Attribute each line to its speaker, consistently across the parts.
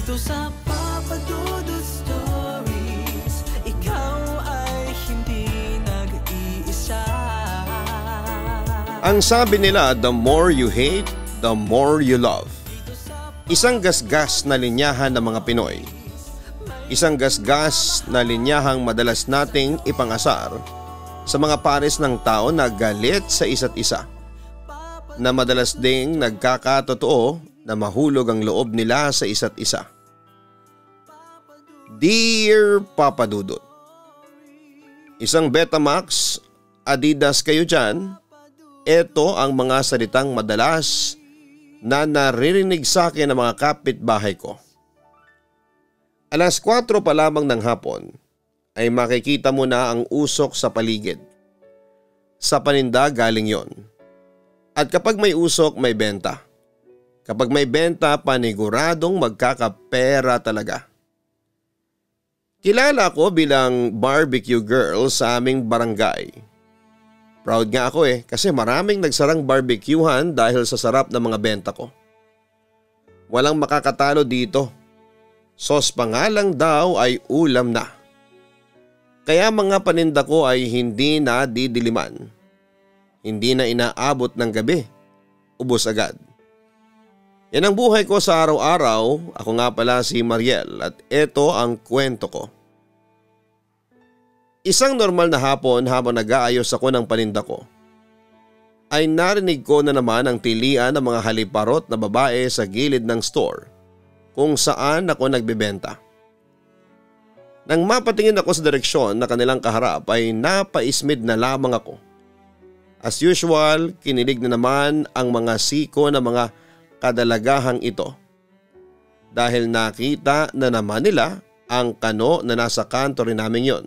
Speaker 1: Dito sa Papa Dudut Stories, ikaw ay hindi nag-iisa.
Speaker 2: Ang sabi nila, the more you hate, the more you love. Isang gasgas na linyahan ng mga Pinoy. Isang gasgas na linyahang madalas nating ipangasar sa mga pares ng tao na galit sa isa't isa. Na madalas ding nagkakatotoo na mahulog ang loob nila sa isa't isa. Dear Papa Dudut, isang Betamax, Adidas kayo dyan. Ito ang mga salitang madalas na naririnig sa akin ng mga kapitbahay ko. Alas 4 pa lamang ng hapon ay makikita mo na ang usok sa paligid. Sa paninda galing yon. At kapag may usok, may benta. Kapag may benta, paniguradong magkakapera talaga. Kilala ko bilang barbecue girl sa aming barangay. Proud nga ako kasi maraming nagsarang barbecuehan dahil sa sarap ng mga benta ko. Walang makakatalo dito. Sos pa nga lang daw ay ulam na. Kaya mga paninda ko ay hindi na didiliman. Hindi na inaabot ng gabi. Ubos agad. Yan ang buhay ko sa araw-araw. Ako nga pala si Mariel at ito ang kwento ko. Isang normal na hapon habang nag-aayos ako ng paninda ko, ay narinig ko na naman ang tilian ng mga haliparot na babae sa gilid ng store kung saan ako nagbebenta. Nang mapatingin ako sa direksyon na kanilang kaharap ay napaismid na lamang ako. As usual, kinilig na naman ang mga siko ng mga kadalagahang ito. Dahil nakita na naman nila ang kano na nasa kanto rin namin yon.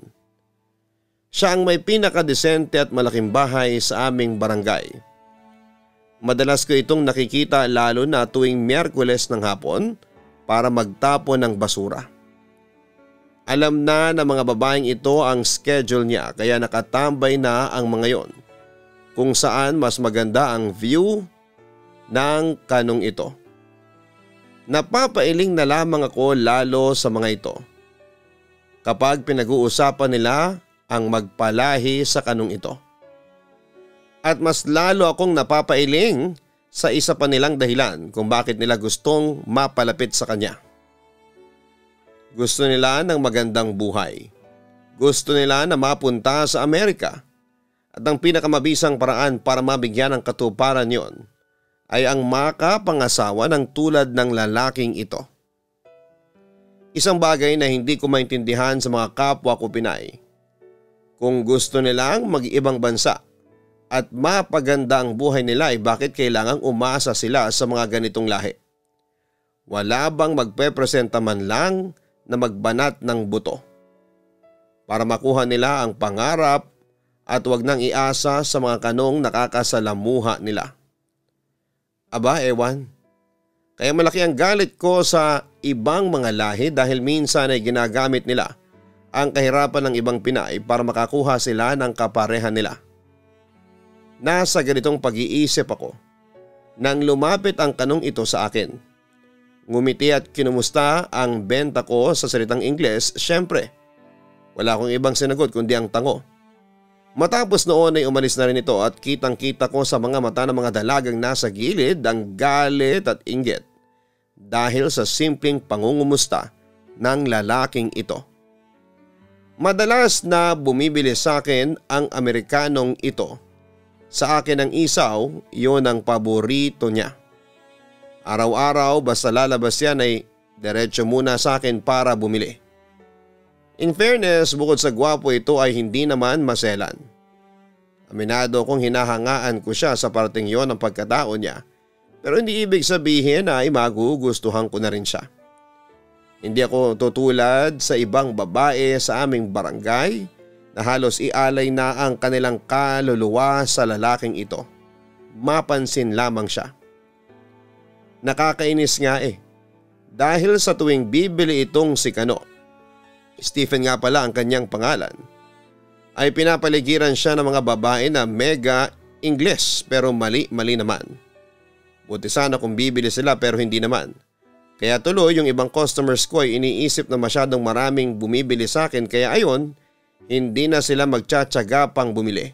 Speaker 2: Siya ang may pinakadesente at malaking bahay sa aming barangay. Madalas ko itong nakikita lalo na tuwing Miyerkules ng hapon para magtapon ng basura. Alam na ng mga babaeng ito ang schedule niya kaya nakatambay na ang mga yon kung saan mas maganda ang view ng kanong ito. Napapailing na lamang ako lalo sa mga ito kapag pinag-uusapan nila ang magpalahi sa kanong ito. At mas lalo akong napapailing sa isa pa nilang dahilan kung bakit nila gustong mapalapit sa kanya. Gusto nila ng magandang buhay. Gusto nila na mapunta sa Amerika. At ang pinakamabisang paraan para mabigyan ng katuparan yon ay ang makapangasawa ng tulad ng lalaking ito. Isang bagay na hindi ko maintindihan sa mga kapwa ko Pinay. Kung gusto nilang mag-ibang bansa at mapaganda ang buhay nila ay bakit kailangang umasa sila sa mga ganitong lahi? Wala bang magpepresenta man lang na magbanat ng buto para makuha nila ang pangarap at wag nang iasa sa mga kanong nakakasalamuha nila? Aba ewan. Kaya malaki ang galit ko sa ibang mga lahi dahil minsan ay ginagamit nila ang kahirapan ng ibang Pinay para makakuha sila ng kaparehan nila. Nasa ganitong pag-iisip ako nang lumapit ang kanong ito sa akin. Ngumiti at kinumusta ang benta ko sa salitang Ingles. Siyempre, wala akong ibang sinagot kundi ang tango. Matapos noon ay umalis na rin ito at kitang-kita ko sa mga mata ng mga dalagang nasa gilid ang galit at inggit dahil sa simpleng pangungumusta ng lalaking ito. Madalas na bumibili sa akin ang Amerikanong ito. Sa akin ang isaw, yun ang paborito niya. Araw-araw basta lalabas yan ay diretso muna sa akin para bumili. In fairness, bukod sa gwapo ito ay hindi naman maselan. Aminado kong hinahangaan ko siya sa parting yon ng pagkatao niya, pero hindi ibig sabihin na ay magugustuhan ko na rin siya. Hindi ako tutulad sa ibang babae sa aming barangay na halos ialay na ang kanilang kaluluwa sa lalaking ito. Mapansin lamang siya. Nakakainis nga dahil sa tuwing bibili itong si Kano, Stephen nga pala ang kanyang pangalan, ay pinapaligiran siya ng mga babae na mega English pero mali naman. Buti sana kung bibili sila pero hindi naman. Kaya tuloy yung ibang customers ko ay iniisip na masyadong maraming bumibili sa akin kaya ayon, hindi na sila magtsatsaga pang bumili.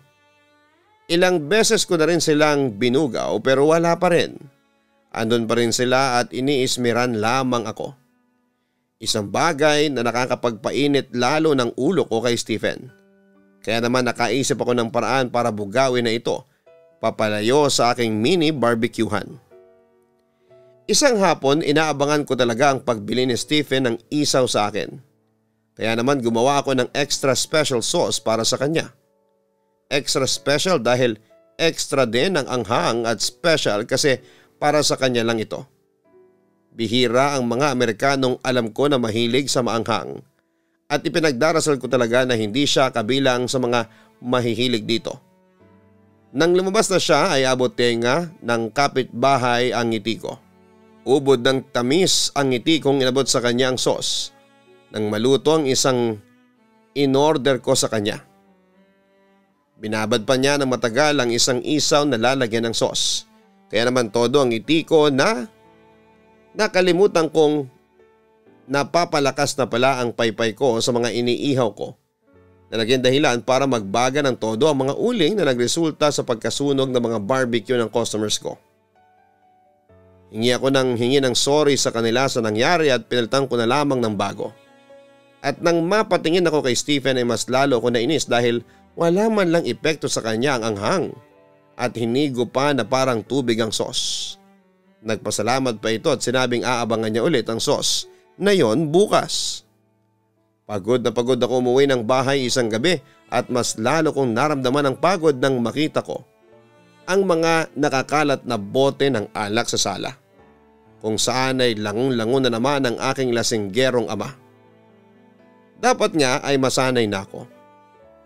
Speaker 2: Ilang beses ko na rin silang binugaw pero wala pa rin. Andun pa rin sila at iniismiran lamang ako. Isang bagay na nakakapagpainit lalo ng ulo ko kay Stephen. Kaya naman nakaisip ako ng paraan para bugawin na ito, papalayo sa aking mini barbecuehan. Isang hapon inaabangan ko talaga ang pagbili ni Stephen ng isaw sa akin. Kaya naman gumawa ako ng extra special sauce para sa kanya. Extra special dahil extra din ang anghang at special kasi para sa kanya lang ito. Bihira ang mga Amerikanong alam ko na mahilig sa maanghang at ipinagdarasal ko talaga na hindi siya kabilang sa mga mahihilig dito. Nang lumabas na siya ay abot tenga ng kapitbahay ang ngiti ko. Ubod ng tamis ang ngiti kong inabot sa kanya ang sauce nang maluto ang isang in-order ko sa kanya. Binabad pa niya ng matagal ang isang isaw na lalagyan ng sauce. Kaya naman todo ang ngiti ko na nakalimutan kong napapalakas na pala ang paypay ko sa mga iniihaw ko na naging dahilan para magbaga ng todo ang mga uling na nagresulta sa pagkasunog ng mga barbecue ng customers ko. Hingi ng sorry sa kanila sa nangyari at pinalitan ko na lamang ng bago. At nang mapatingin ako kay Stephen ay mas lalo ako nainis dahil wala man lang epekto sa kanya ang anghang at hinigo pa na parang tubig ang sauce. Nagpasalamat pa ito at sinabing aabangan niya ulit ang sauce na yon bukas. Pagod na pagod ako umuwi ng bahay isang gabi at mas lalo kong naramdaman ang pagod nang makita ko ang mga nakakalat na bote ng alak sa sala. Kung saan ay langon-lango na naman ang aking lasinggerong ama. Dapat nga ay masanay na ako.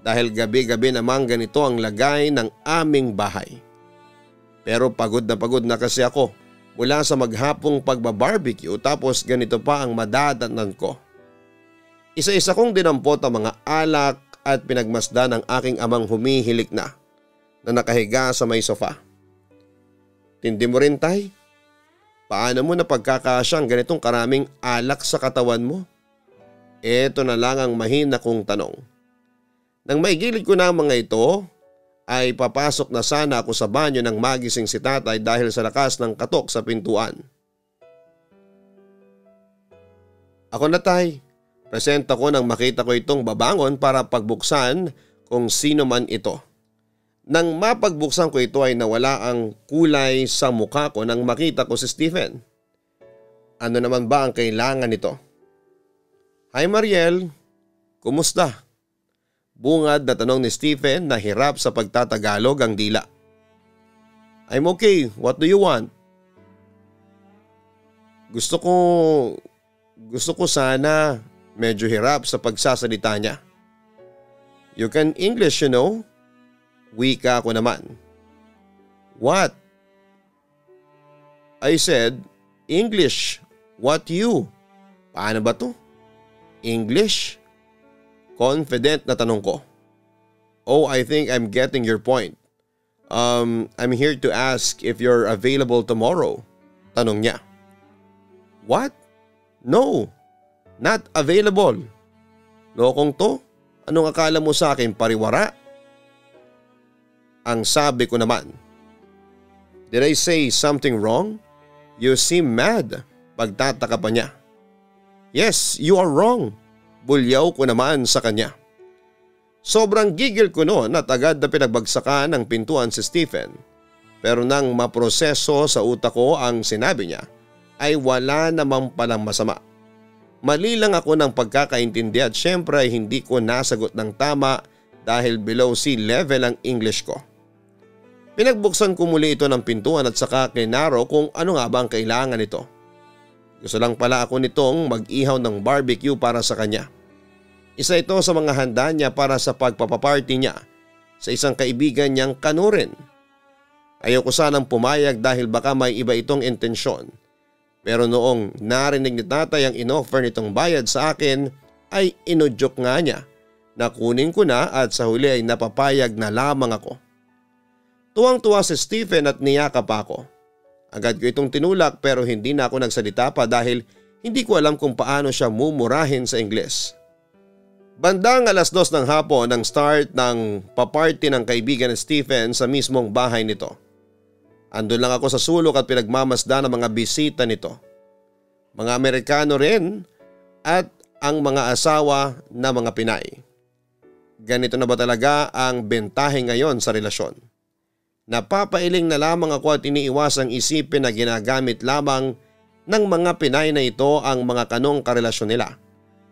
Speaker 2: Dahil gabi-gabi namang ganito ang lagay ng aming bahay. Pero pagod na kasi ako mula sa maghapong pagbabarbecue tapos ganito pa ang madadatnan ko. Isa-isa kong dinampot ang mga alak at pinagmasdan ng aking amang humihilik na nakahiga sa may sofa. Tindi mo rin, tay? Paano mo napagkakasyang ganitong karaming alak sa katawan mo? Ito na lang ang mahina kong tanong. Nang maigilid ko na ang mga ito, ay papasok na sana ako sa banyo nang magising si tatay dahil sa lakas ng katok sa pintuan. Ako na, tay. Presenta ko nang makita ko itong babangon para pagbuksan kung sino man ito. Nang mapagbuksan ko ito ay nawala ang kulay sa mukha ko nang makita ko si Stephen. Ano naman ba ang kailangan nito? Hi Mariel, kumusta? Bungad na tanong ni Stephen na hirap sa pagtatagalog ang dila. I'm okay, what do you want? Gusto ko sana medyo hirap sa pagsasalita niya. You can English, you know? Wika ko naman. What? I said, English. What you? Paano ba to? English? Confident na tanong ko. Oh, I think I'm getting your point. I'm here to ask if you're available tomorrow. Tanong niya. What? No, not available. Lokong to? Anong akala mo sa akin, pariwara? Ang sabi ko naman. Did I say something wrong? You seem mad. Pagtataka pa niya. Yes, you are wrong. Bulyaw ko naman sa kanya. Sobrang gigil ko noon at agad na pinagbagsakan ng pintuan si Stephen. Pero nang maproseso sa utak ko ang sinabi niya, ay wala namang palang masama. Mali lang ako ng pagkakaintindi at syempre ay hindi ko nasagot ng tama dahil below sea level ang English ko. Pinagbuksan ko muli ito ng pintuan at saka klinaro kung ano nga ba ang kailangan nito. Gusto lang pala ako nitong mag-ihaw ng barbecue para sa kanya. Isa ito sa mga handa niya para sa pagpapaparty niya sa isang kaibigan niyang kanurin. Ayoko sanang pumayag dahil baka may iba itong intensyon. Pero noong narinig ni tatay ang inoffer nitong bayad sa akin ay inudyok nga niya na kunin ko na at sa huli ay napapayag na lamang ako. Tuwang-tuwa si Stephen at niyakap ako. Agad ko itong tinulak pero hindi na ako nagsalita pa dahil hindi ko alam kung paano siya mumurahin sa Ingles. Bandang 2:00 ng hapon ang start ng paparty ng kaibigan ni Stephen sa mismong bahay nito. Andun lang ako sa sulok at pinagmamasdan ng mga bisita nito. Mga Amerikano rin at ang mga asawa na mga Pinay. Ganito na ba talaga ang bentahe ngayon sa relasyon? Napapailing na lamang ako at iniiwasang isipin na ginagamit lamang ng mga Pinay na ito ang mga kanong karelasyon nila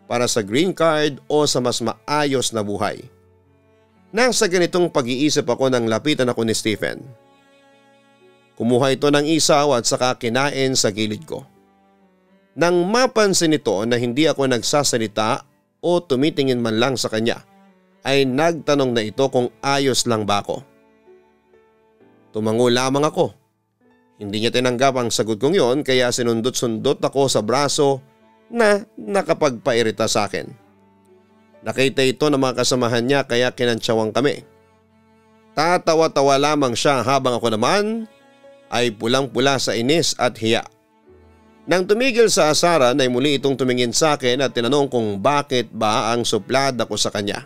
Speaker 2: para sa green card o sa mas maayos na buhay. Nasa ganitong pag-iisip ako nang lapitan ako ni Stephen. Kumuha ito ng isaw at saka kinain sa gilid ko. Nang mapansin nito na hindi ako nagsasalita o tumitingin man lang sa kanya, ay nagtanong na ito kung ayos lang ba ako. Tumango lamang ako. Hindi niya tinanggap ang sagot kong yon kaya sinundot-sundot ako sa braso na nakapagpairita sa akin. Nakita ito ng mga kasamahan niya kaya kinantsawang kami. Tatawa-tawa lamang siya habang ako naman ay pulang-pula sa inis at hiya. Nang tumigil sa asaran ay muli itong tumingin sa akin at tinanong kung bakit ba ang suplada ko sa kanya.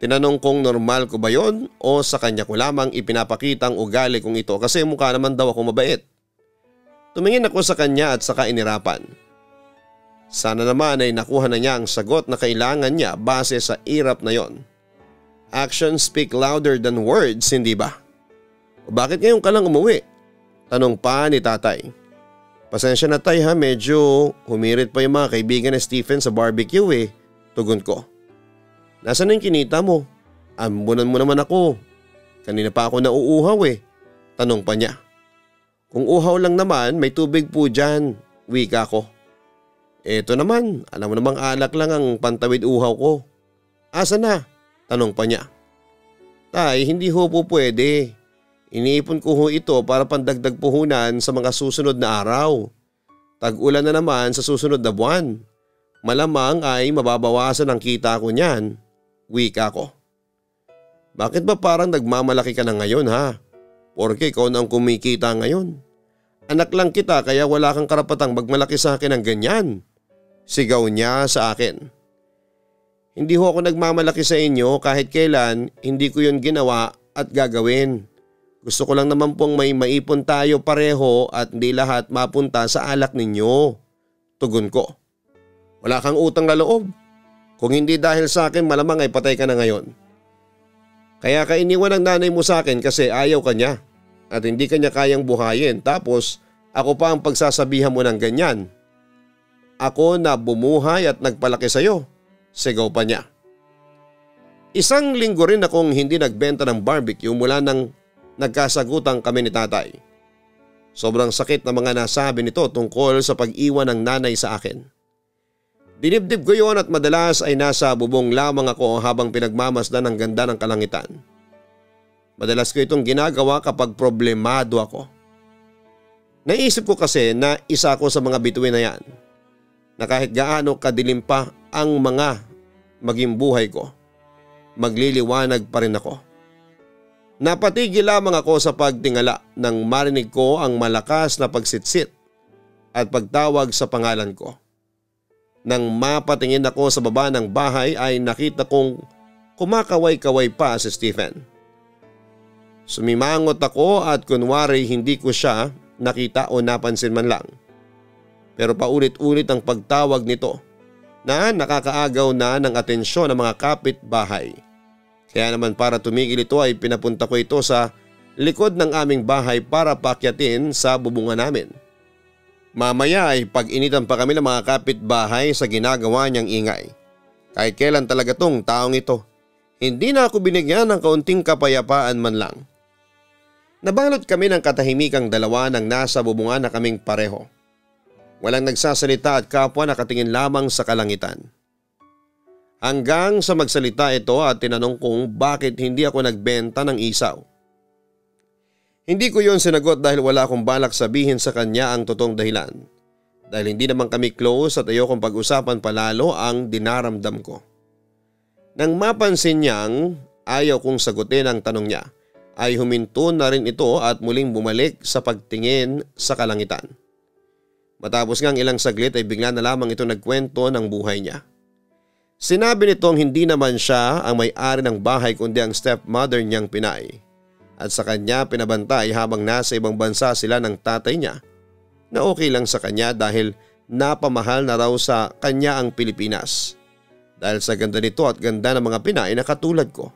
Speaker 2: Tinanong kong normal ko ba yon o sa kanya ko lamang ipinapakita ang ugali kong ito kasi mukha naman daw ako mabait. Tumingin ako sa kanya at saka inirapan. Sana naman ay nakuha na niya ang sagot na kailangan niya base sa irap na yon. Actions speak louder than words, hindi ba? O bakit ngayon ka lang umuwi? Tanong pa ni tatay. Pasensya na tay ha, medyo humirit pa yung mga kaibigan ni Stephen sa barbecue eh. Tugon ko. Nasaan na yung kinita mo? Ambunan mo naman ako. Kanina pa ako nauuhaw eh. Tanong pa niya. Kung uhaw lang naman, may tubig po dyan. Wika ko. Eto naman, alam mo namang alak lang ang pantawid uhaw ko. Asa na? Tanong pa niya. Tay, hindi ho po pwede. Iniipon ko ho ito para pandagdag puhunan sa mga susunod na araw. Tag-ulan na naman sa susunod na buwan. Malamang ay mababawasan ang kita ko niyan. Wika ko. Bakit ba parang nagmamalaki ka na ngayon ha? Porke ikaw na ang kumikita ngayon. Anak lang kita kaya wala kang karapatang magmalaki sa akin ng ganyan. Sigaw niya sa akin. Hindi ho ako nagmamalaki sa inyo kahit kailan, hindi ko yun ginawa at gagawin. Gusto ko lang naman pong may maipon tayo pareho at hindi lahat mapunta sa alak ninyo. Tugon ko. Wala kang utang na loob. Kung hindi dahil sa akin malamang ay patay ka na ngayon. Kaya ka iniwan ng nanay mo sa akin kasi ayaw ka niya at hindi ka niya kayang buhayin tapos ako pa ang pagsasabihan mo ng ganyan. Ako na bumuhay at nagpalaki sa'yo. Sigaw pa niya. Isang linggo rin akong hindi nagbenta ng barbecue mula nang nagkasagutan kami ni tatay. Sobrang sakit na mga nasabi nito tungkol sa pag-iwan ng nanay sa akin. Dinibdib ko yon at madalas ay nasa bubong lamang ako habang pinagmamasdan ang ganda ng kalangitan. Madalas ko itong ginagawa kapag problemado ako. Naisip ko kasi na isa ako sa mga bituin na yan. Na kahit gaano kadilim pa ang mga maging buhay ko, magliliwanag pa rin ako. Napatigil lamang ako sa pagtingala nang marinig ko ang malakas na pagsitsit at pagtawag sa pangalan ko. Nang mapatingin ako sa baba ng bahay ay nakita kong kumakaway-kaway pa si Stephen. Sumimangot ako at kunwari hindi ko siya nakita o napansin man lang. Pero paulit-ulit ang pagtawag nito na nakakaagaw na ng atensyon ng mga kapitbahay. Kaya naman para tumigil ito ay pinapunta ko ito sa likod ng aming bahay para paakyatin sa bubungan namin. Mamaya ay pag-initan pa kami ng mga kapitbahay sa ginagawa niyang ingay. Kahit kailan talaga tong taong ito. Hindi na ako binigyan ng kaunting kapayapaan man lang. Nabalot kami ng katahimikang dalawa nang nasa bubungan na kaming pareho. Walang nagsasalita at kapwa nakatingin lamang sa kalangitan. Hanggang sa magsalita ito at tinanong kung bakit hindi ako nagbenta ng isaw. Hindi ko yon sinagot dahil wala akong balak sabihin sa kanya ang totoong dahilan. Dahil hindi naman kami close at ayokong pag-usapan palalo ang dinaramdam ko. Nang mapansin niyang ayaw kong sagutin ang tanong niya, ay huminto na rin ito at muling bumalik sa pagtingin sa kalangitan. Matapos ngang ilang saglit ay bigla na lamang ito nagkwento ng buhay niya. Sinabi nitong hindi naman siya ang may-ari ng bahay kundi ang stepmother niyang Pinay at sa kanya pinabantay habang nasa ibang bansa sila ng tatay niya na okay lang sa kanya dahil napamahal na raw sa kanya ang Pilipinas dahil sa ganda nito at ganda ng mga Pinay na katulad ko.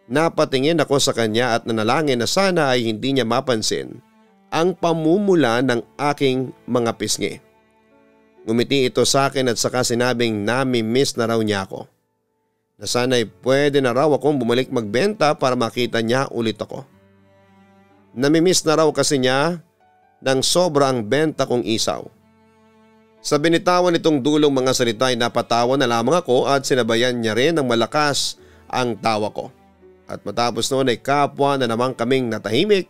Speaker 2: Napatingin ako sa kanya at nanalangin na sana ay hindi niya mapansin ang pamumula ng aking mga pisngi. Ngumiti ito sa akin at saka sinabing nami-miss na raw niya ako. Na sana'y pwede na raw akong bumalik magbenta para makita niya ulit ako. Nami-miss na raw kasi niya ng sobra ang benta kong isaw. Sa binitawan nitong dulong mga salita ay napatawa na lamang ako at sinabayan niya rin ng malakas ang tawa ko. At matapos noon ay kapwa na naman kaming natahimik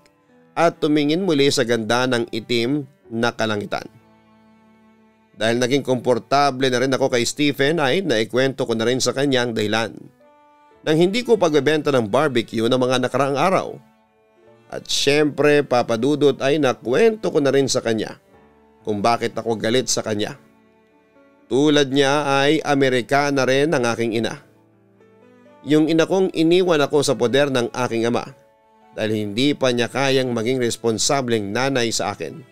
Speaker 2: at tumingin muli sa ganda ng itim na kalangitan. Dahil naging komportable na rin ako kay Stephen ay naikwento ko na rin sa kanya ang dahilan nang hindi ko pagbebenta ng barbecue ng mga nakaraang araw. At syempre papadudot ay nakwento ko na rin sa kanya kung bakit ako galit sa kanya. Tulad niya ay Amerikana rin ang aking ina. Yung ina kong iniwan ako sa poder ng aking ama dahil hindi pa niya kayang maging responsableng nanay sa akin.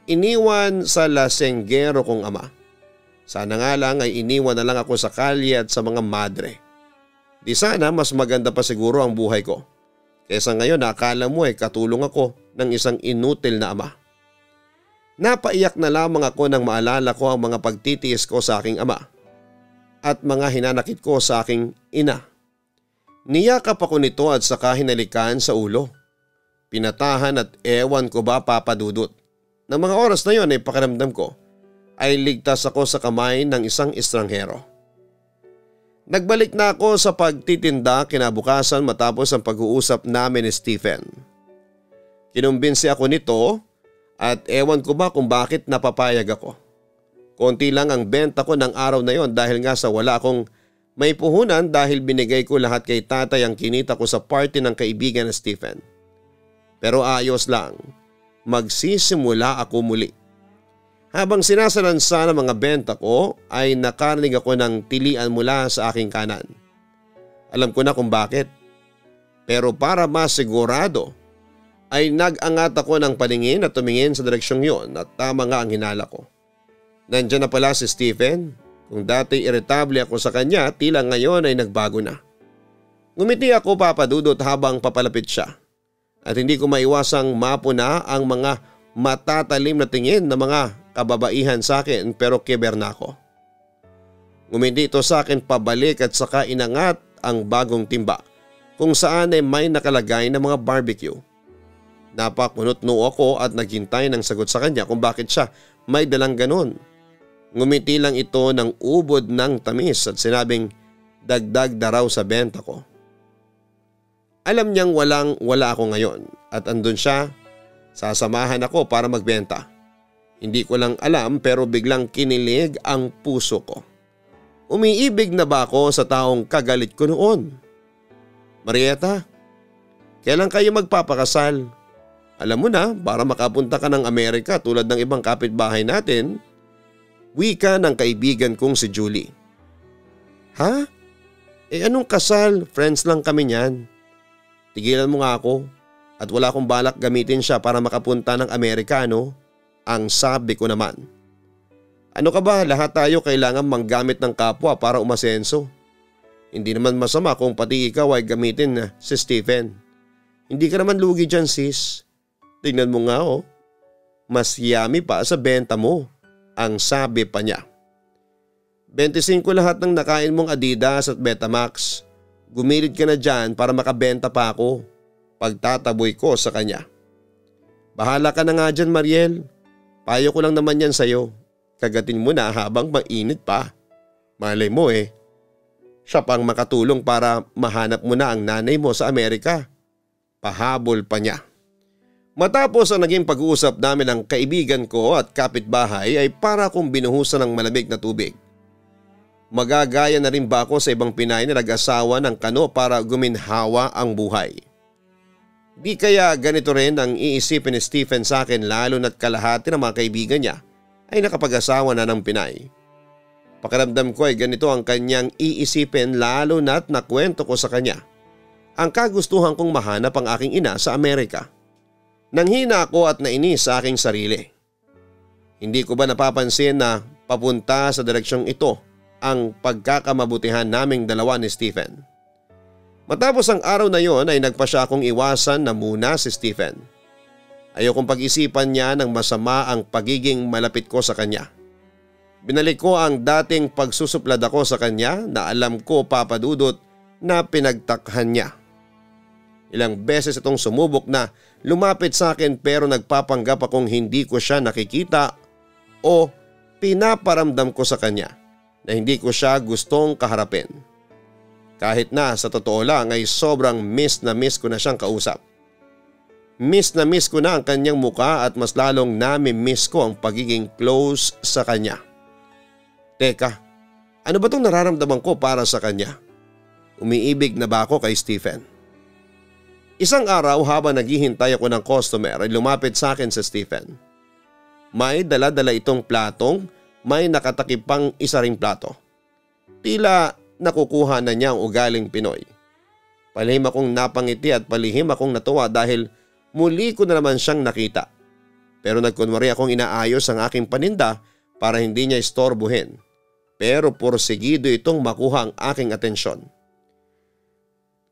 Speaker 2: Iniwan sa lasenggero kong ama. Sana nga lang ay iniwan na lang ako sa kalye at sa mga madre. Di sana mas maganda pa siguro ang buhay ko. Kesa ngayon akala mo ay katulong ako ng isang inutil na ama. Napaiyak na lamang ako nang maalala ko ang mga pagtitiis ko sa aking ama at mga hinanakit ko sa aking ina. Niyakap ako nito at saka hinalikan sa ulo. Pinatahan at ewan ko ba papadudot. Nang mga oras na yon ay pakiramdam ko ay ligtas ako sa kamay ng isang estranghero. Nagbalik na ako sa pagtitinda kinabukasan matapos ang pag-uusap namin ni Stephen. Kinumbinsi ako nito at ewan ko ba kung bakit napapayag ako. Konti lang ang benta ko ng araw na yon dahil nga sa wala akong may puhunan dahil binigay ko lahat kay tatay ang kinita ko sa party ng kaibigan ni Stephen. Pero ayos lang. Magsisimula ako muli. Habang sinasalansa ng mga benta ko ay nakarinig ako ng tilian mula sa aking kanan. Alam ko na kung bakit. Pero para masigurado ay nag-angat ako ng paningin at tumingin sa direksyong yon at tama nga ang hinala ko. Nandiyan na pala si Stephen. Kung dati irritable ako sa kanya, tila ngayon ay nagbago na. Ngumiti ako papadudot habang papalapit siya. At hindi ko maiwasang mapuna ang mga matatalim na tingin ng mga kababaihan sa akin pero kiber na ako. Ngumiti ito sa akin pabalik at saka inangat ang bagong timba kung saan ay may nakalagay na mga barbecue. Napakunot-noo ako at naghintay ng sagot sa kanya kung bakit siya may dalang ganon. Ngumiti lang ito ng ubod ng tamis at sinabing dagdag na raw sa benta ko. Alam niyang wala ako ngayon at andun siya, sasamahan ako para magbenta. Hindi ko lang alam pero biglang kinilig ang puso ko. Umiibig na ba ako sa taong kagalit ko noon? Marieta, kailan kayo magpapakasal? Alam mo na, para makapunta ka ng Amerika tulad ng ibang kapitbahay natin, wika ng kaibigan kong si Julie. Ha? Anong kasal? Friends lang kami niyan. Tigilan mo nga ako at wala akong balak gamitin siya para makapunta ng Amerika, no? Ang sabi ko naman. Ano ka ba, lahat tayo kailangan manggamit ng kapwa para umasenso. Hindi naman masama kung pati ikaw ay gamitin na si Stephen. Hindi ka naman lugi dyan sis. Tingnan mo nga oh. Mas yummy pa sa benta mo. Ang sabi pa niya. 25 lahat ng nakain mong Adidas at Betamax. Gumilit ka na dyan para makabenta pa ako. Pagtataboy ko sa kanya. Bahala ka na nga dyan Mariel. Payo ko lang naman yan sa'yo. Kagatin mo na habang mainit pa. Malay mo eh. Siya pang makatulong para mahanap mo na ang nanay mo sa Amerika. Pahabol pa niya. Matapos ang naging pag-uusap namin ng kaibigan ko at kapitbahay ay para kong binuhusan ng malamig na tubig. Magagaya na rin ba ako sa ibang Pinay na nag-asawa ng kano para guminhawa ang buhay? Di kaya ganito rin ang iisipin ni Stephen sa akin lalo na't kalahati ng mga kaibigan niya ay nakapag-asawa na ng Pinay. Pakiramdam ko ay ganito ang kanyang iisipin lalo na't nakwento ko sa kanya ang kagustuhan kong mahanap ang aking ina sa Amerika. Nanghina ako at nainis sa aking sarili. Hindi ko ba napapansin na papunta sa direksyong ito ang pagkakamabutihan naming dalawa ni Stephen? Matapos ang araw na yon ay nagpa siya akong iwasan na muna si Stephen. Ayokong pag-isipan niya ng masama ang pagiging malapit ko sa kanya. Binalik ko ang dating pagsusuplad ako sa kanya na alam ko papadudot na pinagtakhan niya. Ilang beses itong sumubok na lumapit sa akin pero nagpapanggap akong hindi ko siya nakikita o pinaparamdam ko sa kanya na hindi ko siya gustong kaharapin. Kahit na sa totoo lang ay sobrang miss na miss ko na siyang kausap. Miss na miss ko na ang kanyang muka at mas lalong nami-miss ko ang pagiging close sa kanya. Teka, ano ba itong nararamdaman ko para sa kanya? Umiibig na ba ako kay Stephen? Isang araw habang naghihintay ako ng customer ay lumapit sa akin si Stephen. May dala-dala itong platong, may nakatakip pang isa ring plato. Tila nakukuha na niya ang ugaling Pinoy. Palihim akong napangiti at palihim akong natuwa dahil muli ko na naman siyang nakita. Pero nagkunwari akong inaayos ang aking paninda para hindi niya istorbohin. Pero porsigido itong makuha ang aking atensyon.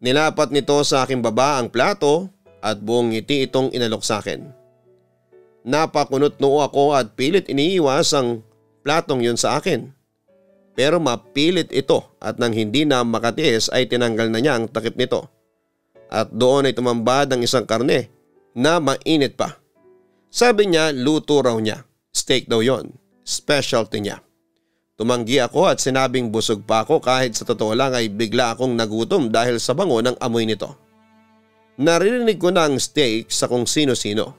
Speaker 2: Nilapat nito sa aking baba ang plato at buong ngiti itong inalok sa akin. Napakunot noo ako at pilit iniiwas ang platong yun sa akin. Pero mapilit ito at nang hindi na makatiis ay tinanggal na niya ang takip nito. At doon ay tumambad ang isang karne na mainit pa. Sabi niya luto raw niya. Steak daw yon. Specialty niya. Tumanggi ako at sinabing busog pa ako kahit sa totoo lang ay bigla akong nagutom dahil sa bango ng amoy nito. Narinig ko na ang steak sa kung sino-sino.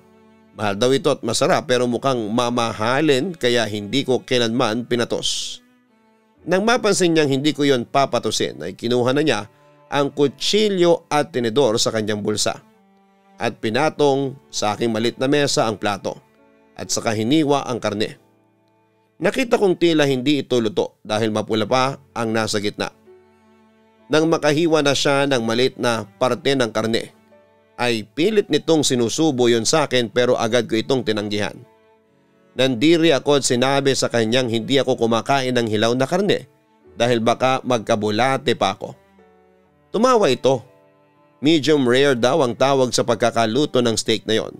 Speaker 2: Mahal daw ito at masarap pero mukhang mamahalin kaya hindi ko kailanman pinatos. Nang mapansin niyang hindi ko yon papatusin ay kinuha na niya ang kutsilyo at tinidor sa kanyang bulsa at pinatong sa aking malit na mesa ang plato at saka hiniwa ang karne. Nakita kong tila hindi ito luto dahil mapula pa ang nasa gitna. Nang makahiwa na siya ng malit na parte ng karne ay pilit nitong sinusubo yon sa akin pero agad ko itong tinanggihan. Nandiri ako at sinabi sa kanyang hindi ako kumakain ng hilaw na karne dahil baka magkabulate pa ako. Tumawa ito. Medium rare daw ang tawag sa pagkakaluto ng steak na yon.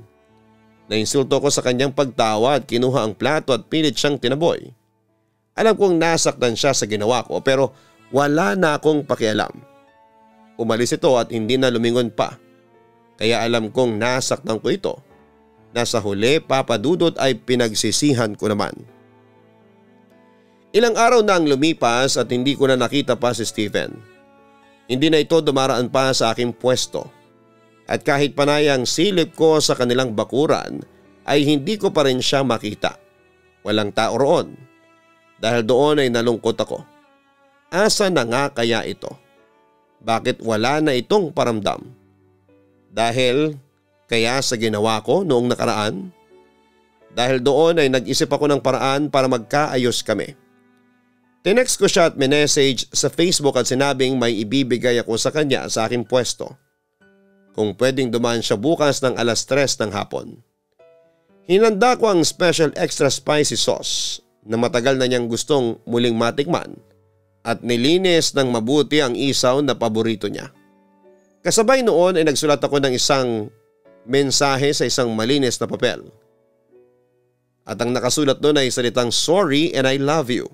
Speaker 2: Nainsulto ko sa kanyang pagtawa at kinuha ang plato at pilit siyang tinaboy. Alam kong nasaktan siya sa ginawa ko pero wala na akong pakialam. Umalis ito at hindi na lumingon pa. Kaya alam kong nasaktan ko ito. Nasa huli papadudot ay pinagsisihan ko naman. Ilang araw na ang lumipas at hindi ko na nakita pa si Stephen. Hindi na ito dumaraan pa sa aking pwesto. At kahit panayang silip ko sa kanilang bakuran ay hindi ko pa rin siya makita. Walang tao roon. Dahil doon ay nalungkot ako. Asa na nga kaya ito? Bakit wala na itong paramdam? Dahil kaya sa ginawa ko noong nakaraan? Dahil doon ay nag-isip ako ng paraan para magkaayos kami. Tinext ko siya at minessage sa Facebook at sinabing may ibibigay ako sa kanya sa aking pwesto. Kung pwedeng dumaan siya bukas ng 3:00 ng hapon. Hinanda ko ang special extra spicy sauce na matagal na niyang gustong muling matikman at nilinis ng mabuti ang isaw na paborito niya. Kasabay noon ay nagsulat ako ng isang mensahe sa isang malinis na papel. At ang nakasulat doon ay salitang sorry and I love you.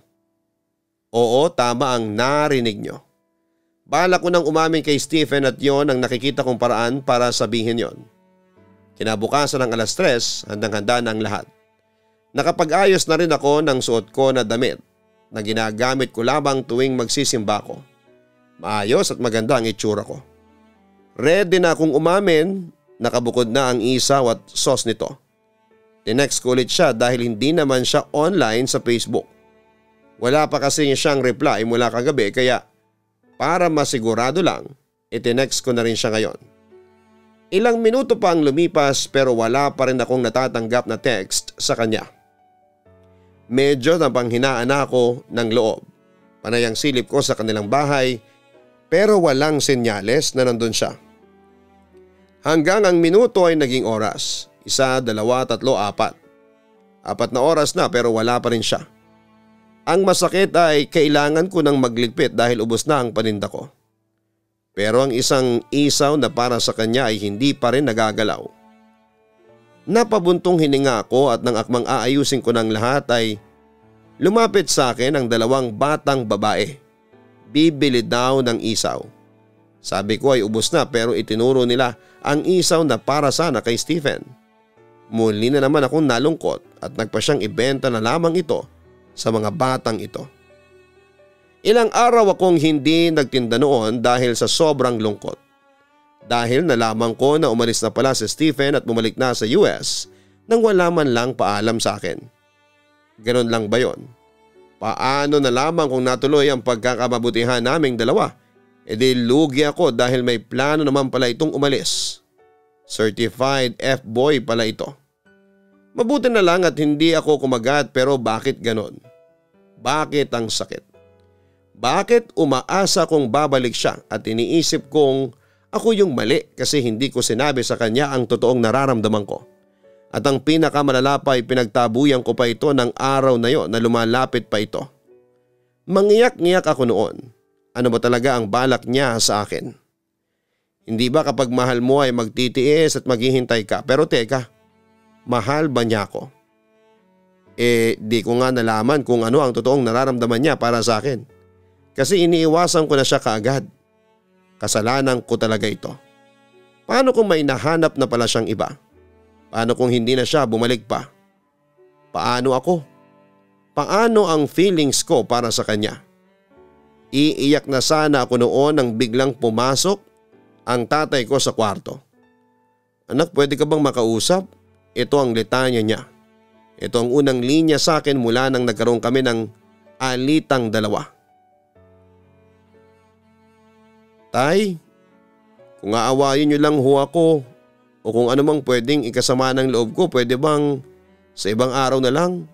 Speaker 2: Oo, tama ang narinig nyo. Bala ko nang umamin kay Stephen at yon ang nakikita kong paraan para sabihin yon. Kinabukasan ng 3:00, handang-handa na ang lahat. Nakapag-ayos na rin ako ng suot ko na damit na ginagamit ko lamang tuwing magsisimba ko. Maayos at maganda ang itsura ko. Ready na akong umamin, nakabukod na ang isaw at sauce nito. Tinext ko ulit siya dahil hindi naman siya online sa Facebook. Wala pa kasi siyang reply mula kagabi kaya para masigurado lang, itinext ko na rin siya ngayon. Ilang minuto pa ang lumipas pero wala pa rin akong natatanggap na text sa kanya. Medyo napanghinaan ako ng loob. Panay ang silip ko sa kanilang bahay pero walang senyales na nandun siya. Hanggang ang minuto ay naging oras. 1, 2, 3, 4. 4 na oras na pero wala pa rin siya. Ang masakit ay kailangan ko nang magligpit dahil ubos na ang paninda ko. Pero ang isang isaw na para sa kanya ay hindi pa rin nagagalaw. Napabuntong hininga ako at nang akmang aayusin ko ng lahat ay lumapit sa akin ang 2 batang babae. Bibili daw ng isaw. Sabi ko ay ubos na pero itinuro nila ang isaw na para sana kay Stephen. Muli na naman akong nalungkot at nagpa siyang ibenta na lamang ito sa mga batang ito. Ilang araw akong hindi nagtinda noon dahil sa sobrang lungkot. Dahil nalaman ko na umalis na pala si Stephen at bumalik na sa US nang wala man lang paalam sa akin. Ganon lang ba yon? Paano nalaman kung natuloy ang pagkakamabutihan naming dalawa? E di lugi ako dahil may plano naman pala itong umalis. Certified F-boy pala ito. Mabuti na lang at hindi ako kumagat pero bakit ganon? Bakit ang sakit? Bakit umaasa kong babalik siya at iniisip kong ako yung mali kasi hindi ko sinabi sa kanya ang totoong nararamdaman ko? At ang pinakamalala pa ay pinagtabuyan ko pa ito ng araw na yon na lumalapit pa ito. Mangiyak-ngiyak ako noon. Ano ba talaga ang balak niya sa akin? Hindi ba kapag mahal mo ay magtitiis at maghihintay ka? Pero teka, mahal ba niya ako? Di ko nga nalaman kung ano ang totoong nararamdaman niya para sa akin. Kasi iniiwasan ko na siya kaagad. Kasalanan ko talaga ito. Paano kung may nahanap na pala siyang iba? Paano kung hindi na siya bumalik pa? Paano ako? Paano ang feelings ko para sa kanya? Iiyak na sana ako noon nang biglang pumasok ang tatay ko sa kwarto. Anak, pwede ka bang makausap? Ito ang litanya niya. Ito ang unang linya sa akin mula nang nagkaroon kami ng alitang dalawa. Tay, kung aawayin niyo lang ho ako o kung ano mang pwedeng ikasama ng loob ko, pwede bang sa ibang araw na lang?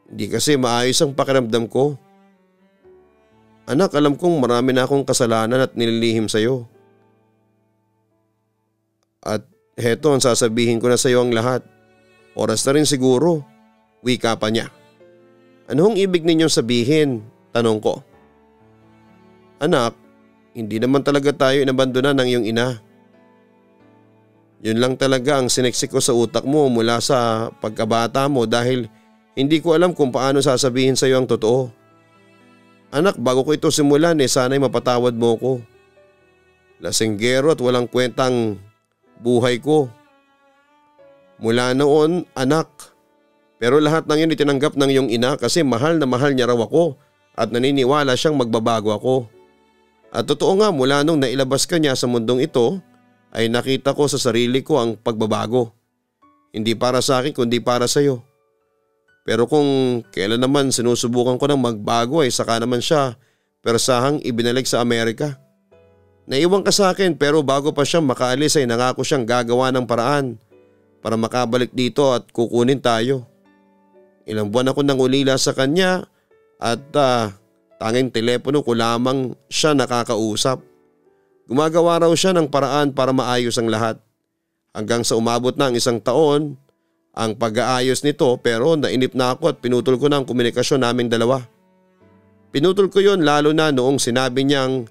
Speaker 2: Hindi kasi maayos ang pakiramdam ko. Anak, alam kong marami na akong kasalanan at nililihim sa iyo. At heto ang sasabihin ko na sa iyo ang lahat. Oras na rin siguro. Wika pa niya. Anong ibig ninyong sabihin? Tanong ko. Anak, hindi naman talaga tayo inabandonan ng iyong ina. Yun lang talaga ang sineksik ko sa utak mo mula sa pagkabata mo dahil hindi ko alam kung paano sasabihin sa iyo ang totoo. Anak, bago ko ito simulan sana'y mapatawad mo ko. Lasinggero at walang kwentang buhay ko. Mula noon, anak. Pero lahat ng yun itinanggap ng iyong ina kasi mahal na mahal niya raw ako at naniniwala siyang magbabago ako. At totoo nga, mula nung nailabas ka niya sa mundong ito ay nakita ko sa sarili ko ang pagbabago. Hindi para sa akin kundi para sa iyo. Pero kung kailan naman sinusubukan ko ng magbago ay saka naman siya persahang ibinalik sa Amerika. Naiwan ka sa akin pero bago pa siya makaalis ay nangako siyang gagawa ng paraan para makabalik dito at kukunin tayo. Ilang buwan ako nangulila sa kanya at tanging telepono ko lamang siya nakakausap. Gumagawa raw siya ng paraan para maayos ang lahat. Hanggang sa umabot na ang 1 taon ang pag-aayos nito pero nainip na ako at pinutol ko na ang komunikasyon naming dalawa. Pinutol ko yon lalo na noong sinabi niyang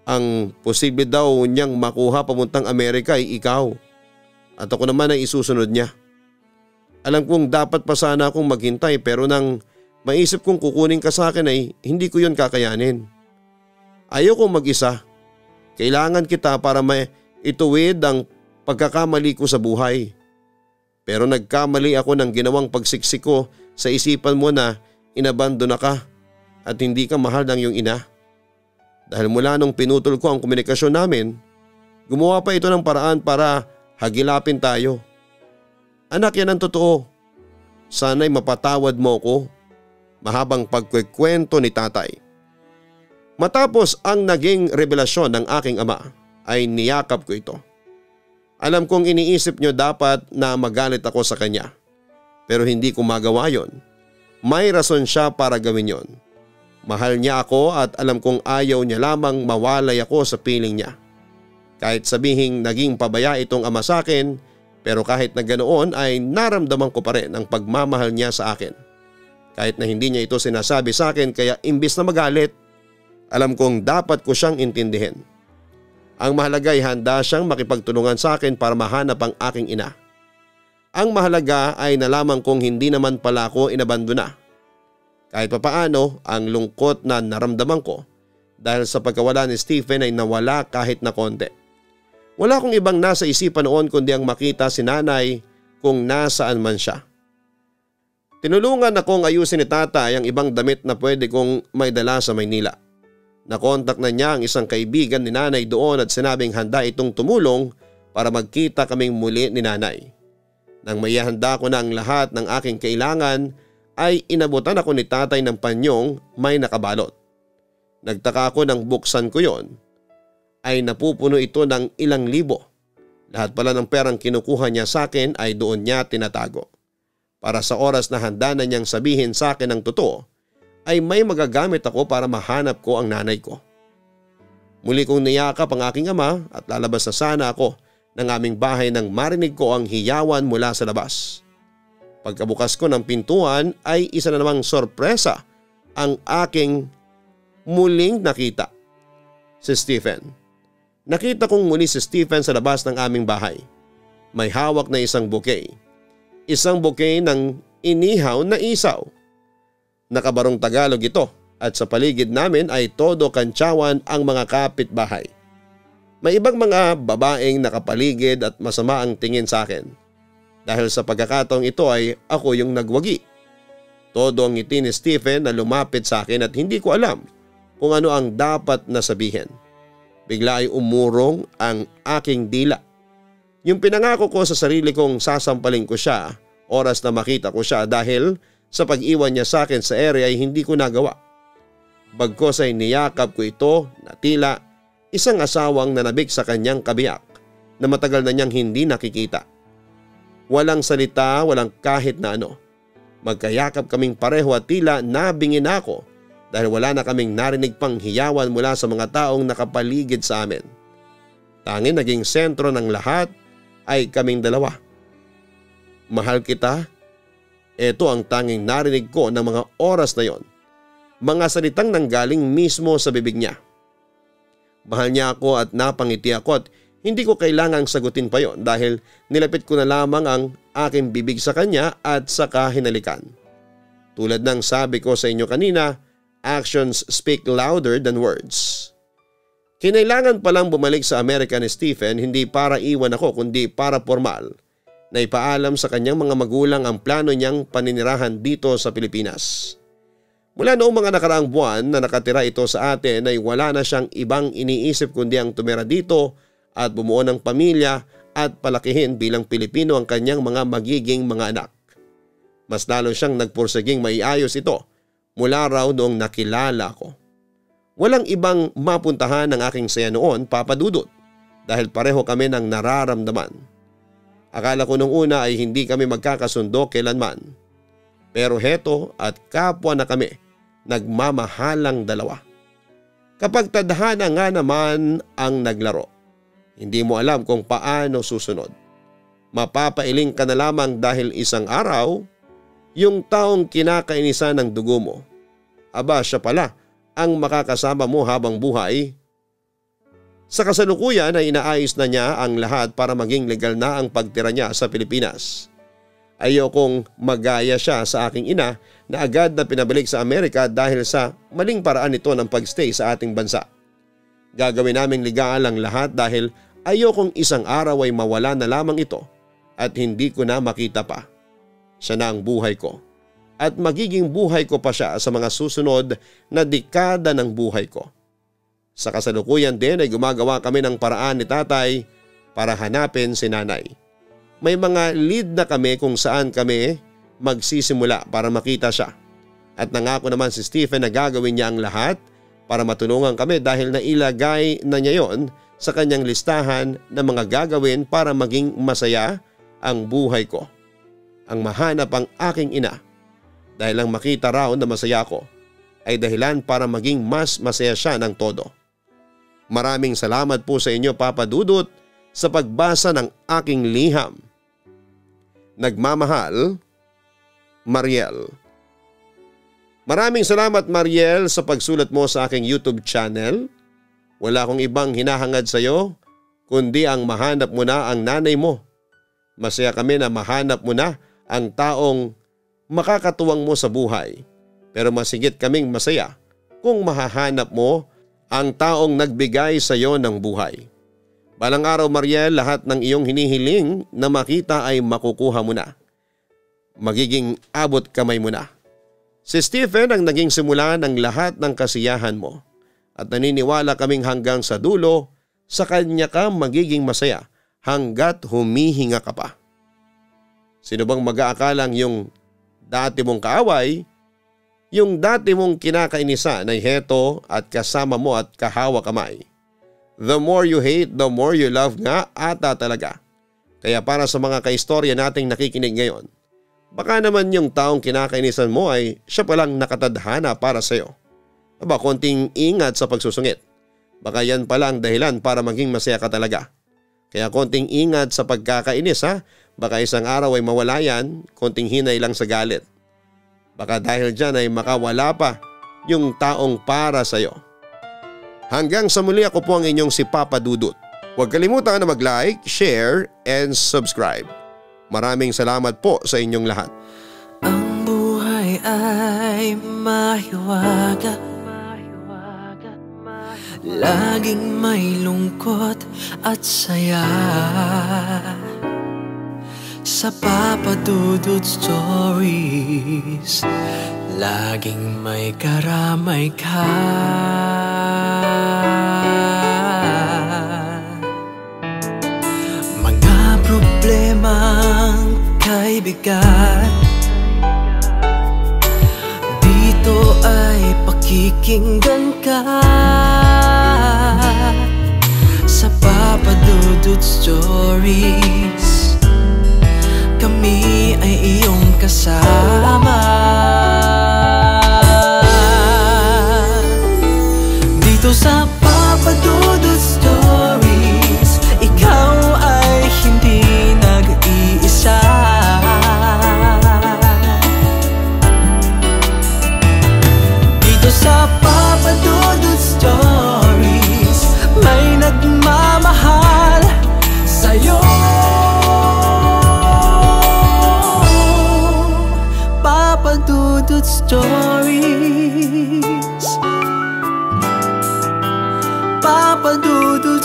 Speaker 2: ang posible daw niyang makuha pamuntang Amerika ay ikaw. At ako naman ay isusunod niya. Alam kong dapat pa sana akong maghintay pero nang maisip kong kukunin ka sa akin ay hindi ko yon kakayanin. Ayokong mag-isa. Kailangan kita para ituwid ang pagkakamali ko sa buhay. Pero nagkamali ako ng ginawang pagsiksik ko sa isipan mo na inabandona ka at hindi ka mahal ng iyong ina. Dahil mula nung pinutol ko ang komunikasyon namin, gumawa pa ito ng paraan para hagilapin tayo. Anak, yan ang totoo. Sana'y mapatawad mo ko. Mahabang pagkwekwento ni tatay. Matapos ang naging revelasyon ng aking ama, ay niyakap ko ito. Alam kong iniisip niyo dapat na magalit ako sa kanya, pero hindi ko magawa yon. May rason siya para gawin yon. Mahal niya ako at alam kong ayaw niya lamang mawalay ako sa piling niya. Kahit sabihing naging pabaya itong ama sa akin, pero kahit na ganoon ay naramdaman ko pa rin ang pagmamahal niya sa akin. Kahit na hindi niya ito sinasabi sa akin, kaya imbis na magalit, alam kong dapat ko siyang intindihin. Ang mahalaga ay handa siyang makipagtulungan sa akin para mahanap ang aking ina. Ang mahalaga ay nalaman kong hindi naman pala ako inabandona. Kahit papaano, ang lungkot na naramdaman ko dahil sa pagkawala ni Stephen ay nawala kahit na konti. Wala akong ibang nasa isipan noon kundi ang makita si nanay kung nasaan man siya. Tinulungan akong ayusin ni tatay ang ibang damit na pwede kong maidala sa Maynila. Nakontak na niya ang isang kaibigan ni nanay doon at sinabing handa itong tumulong para magkita kaming muli ni nanay. Nang maihanda ko na ang lahat ng aking kailangan, ay inabutan ako ni tatay ng panyong may nakabalot. Nagtaka ako nang buksan ko yon, ay napupuno ito ng ilang libo. Lahat pala ng perang kinukuha niya sa akin ay doon niya tinatago. Para sa oras na handa na niyang sabihin sa akin ang totoo, ay may magagamit ako para mahanap ko ang nanay ko. Muli kong niyakap ang aking ama at lalabas na sana ako ng aming bahay nang marinig ko ang hiyawan mula sa labas. Pagkabukas ko ng pintuan ay isa na namang sorpresa ang aking muling nakita. Si Stephen. Nakita kong muli si Stephen sa labas ng aming bahay. May hawak na isang bouquet. Isang bouquet ng inihaw na isaw. Nakabarong Tagalog ito at sa paligid namin ay todo kantsawan ang mga kapitbahay. May ibang mga babaeng nakapaligid at masama ang tingin sa akin. Dahil sa pagkakataong ito ay ako yung nagwagi. Todo ang ngiti ni Stephen na lumapit sa akin at hindi ko alam kung ano ang dapat na sabihin. Bigla ay umurong ang aking dila. Yung pinangako ko sa sarili kong sasampalin ko siya oras na makita ko siya dahil sa pag-iwan niya sa akin sa area ay hindi ko nagawa. Bagkos ay niyakap ko ito na tila isang asawang nanabik sa kanyang kabiyak na matagal na niyang hindi nakikita. Walang salita, walang kahit na ano. Magkayakap kaming pareho at tila nabingin ako dahil wala na kaming narinig pang hiyawan mula sa mga taong nakapaligid sa amin. Tanging naging sentro ng lahat ay kaming dalawa. Mahal kita. Ito ang tanging narinig ko ng mga oras na yon. Mga salitang nanggaling mismo sa bibig niya. Mahal niya ako at napangiti ako at hindi ko kailangang sagutin pa yon dahil nilapit ko na lamang ang aking bibig sa kanya at saka hinalikan. Tulad ng sabi ko sa inyo kanina, actions speak louder than words. Kinailangan palang bumalik sa Amerika ni Stephen hindi para iwan ako kundi para formal na ipaalam sa kanyang mga magulang ang plano niyang paninirahan dito sa Pilipinas. Mula noong mga nakaraang buwan na nakatira ito sa atin ay wala na siyang ibang iniisip kundi ang tumira dito at bumuo ng pamilya at palakihin bilang Pilipino ang kanyang mga magiging mga anak. Mas lalo siyang nagpursiging maiayos ito mula raw noong nakilala ko. Walang ibang mapuntahan ng aking saya noon, Papa Dudut, dahil pareho kami ng nararamdaman. Akala ko nung una ay hindi kami magkakasundo kailanman. Pero heto at kapwa na kami, nagmamahalang dalawa. Kapag tadhana nga naman ang naglaro, hindi mo alam kung paano susunod. Mapapailing ka na lamang dahil isang araw, yung taong kinakainisan ng dugo mo, aba siya pala ang makakasama mo habang buhay. Sa kasalukuyan ay inaayos na niya ang lahat para maging legal na ang pagtira niya sa Pilipinas. Ayokong magaya siya sa aking ina na agad na pinabalik sa Amerika dahil sa maling paraan nito ng pagstay sa ating bansa. Gagawin naming legal ang lahat dahil ayokong isang araw ay mawala na lamang ito at hindi ko na makita pa. Siya na ang buhay ko at magiging buhay ko pa siya sa mga susunod na dekada ng buhay ko. Sa kasalukuyan din ay gumagawa kami ng paraan ni tatay para hanapin si nanay. May mga lead na kami kung saan kami magsisimula para makita siya. At nangako naman si Stephen na gagawin niya ang lahat para matulungan kami dahil nailagay na niya yon sa kanyang listahan ng mga gagawin para maging masaya ang buhay ko. Ang mahanap ang aking ina dahil ang makita raw na masaya ko ay dahilan para maging mas masaya siya ng todo. Maraming salamat po sa inyo Papa Dudut sa pagbasa ng aking liham. Nagmamahal, Mariel. Maraming salamat Mariel sa pagsulat mo sa aking YouTube channel. Wala akong ibang hinahangad sa iyo kundi ang mahanap mo na ang nanay mo. Masaya kami na mahanap mo na ang taong makakatuwang mo sa buhay. Pero masigit kaming masaya kung mahahanap mo ang taong nagbigay sa iyo ng buhay. Balang araw Mariel, lahat ng iyong hinihiling na makita ay makukuha mo na. Magiging abot kamay mo na. Si Stephen ang naging simula ng lahat ng kasiyahan mo. At naniniwala kaming hanggang sa dulo, sa kanya ka magiging masaya hanggat humihinga ka pa. Sino bang mag-aakalang yung dati mong kaaway, yung dati mong kinakainisan ay heto at kasama mo at kahawa kamay. The more you hate, the more you love nga ata talaga. Kaya para sa mga kaistorya nating nakikinig ngayon, baka naman yung taong kinakainisan mo ay siya palang nakatadhana para sa'yo. Aba, konting ingat sa pagsusungit. Baka yan pala ang dahilan para maging masaya ka talaga. Kaya konting ingat sa pagkakainis ha. Baka isang araw ay mawala yan, konting hinay lang sa galit. Baka dahil dyan ay makawala pa yung taong para sa'yo. Hanggang sa muli, ako po ang inyong si Papa Dudut. Huwag kalimutan na mag-like, share, and subscribe. Maraming salamat po sa inyong lahat.
Speaker 1: Ang buhay ay mahiwaga, laging may lungkot at saya. Sa Papa Dudut Stories, laging may karamay ka. Mga problemang kay bigat, dito ay pakikinggan ka. Sa Papa Dudut Stories, kami ay iyong kasama. Dito sa Papa Dudut Stories, ikaw ay hindi nag-iisa. Dito sa Papa Dudut Stories, may nagmamahal sa'yo. Papa Dudut Stories, Papa Dudut